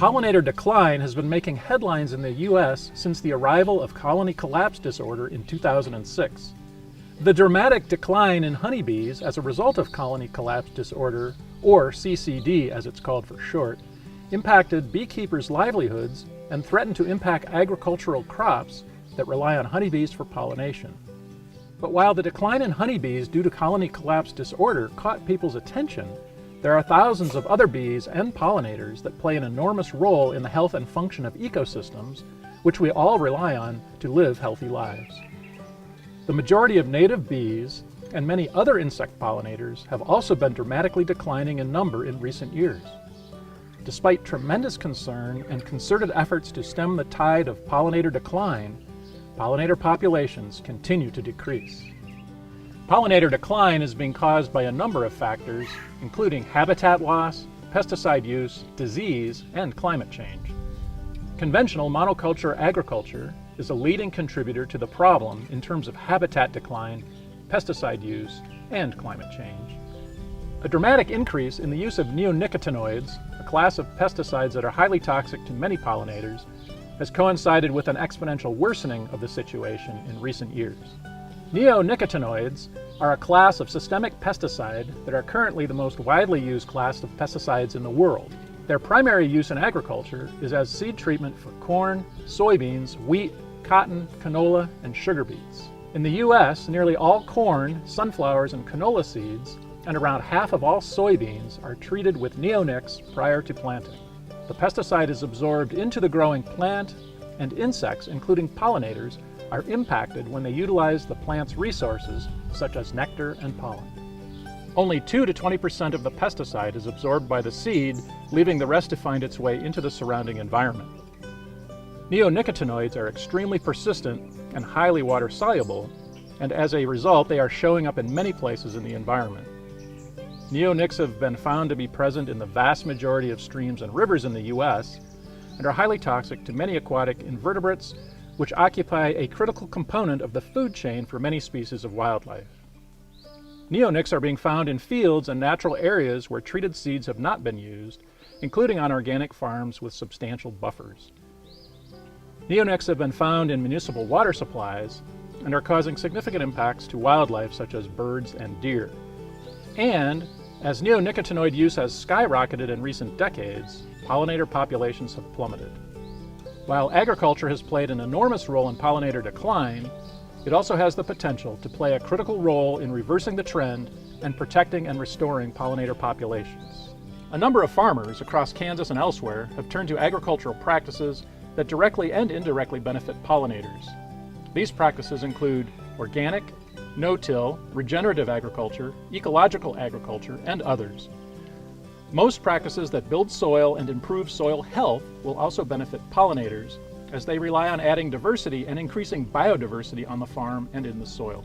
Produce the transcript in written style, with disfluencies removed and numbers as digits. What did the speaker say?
Pollinator decline has been making headlines in the U.S. since the arrival of colony collapse disorder in 2006. The dramatic decline in honeybees as a result of colony collapse disorder, or CCD as it's called for short, impacted beekeepers' livelihoods and threatened to impact agricultural crops that rely on honeybees for pollination. But while the decline in honeybees due to colony collapse disorder caught people's attention, there are thousands of other bees and pollinators that play an enormous role in the health and function of ecosystems, which we all rely on to live healthy lives. The majority of native bees and many other insect pollinators have also been dramatically declining in number in recent years. Despite tremendous concern and concerted efforts to stem the tide of pollinator decline, pollinator populations continue to decrease. Pollinator decline is being caused by a number of factors, including habitat loss, pesticide use, disease, and climate change. Conventional monoculture agriculture is a leading contributor to the problem in terms of habitat decline, pesticide use, and climate change. A dramatic increase in the use of neonicotinoids, a class of pesticides that are highly toxic to many pollinators, has coincided with an exponential worsening of the situation in recent years. Neonicotinoids are a class of systemic pesticide that are currently the most widely used class of pesticides in the world. Their primary use in agriculture is as seed treatment for corn, soybeans, wheat, cotton, canola, and sugar beets. In the U.S., nearly all corn, sunflowers, and canola seeds, and around half of all soybeans are treated with neonics prior to planting. The pesticide is absorbed into the growing plant, and insects, including pollinators, are impacted when they utilize the plant's resources, such as nectar and pollen. Only 2 to 20% of the pesticide is absorbed by the seed, leaving the rest to find its way into the surrounding environment. Neonicotinoids are extremely persistent and highly water-soluble, and as a result, they are showing up in many places in the environment. Neonics have been found to be present in the vast majority of streams and rivers in the U.S. and are highly toxic to many aquatic invertebrates, which occupy a critical component of the food chain for many species of wildlife. Neonics are being found in fields and natural areas where treated seeds have not been used, including on organic farms with substantial buffers. Neonics have been found in municipal water supplies and are causing significant impacts to wildlife such as birds and deer. And, as neonicotinoid use has skyrocketed in recent decades, pollinator populations have plummeted. While agriculture has played an enormous role in pollinator decline, it also has the potential to play a critical role in reversing the trend and protecting and restoring pollinator populations. A number of farmers across Kansas and elsewhere have turned to agricultural practices that directly and indirectly benefit pollinators. These practices include organic, no-till, regenerative agriculture, ecological agriculture, and others. Most practices that build soil and improve soil health will also benefit pollinators, as they rely on adding diversity and increasing biodiversity on the farm and in the soil.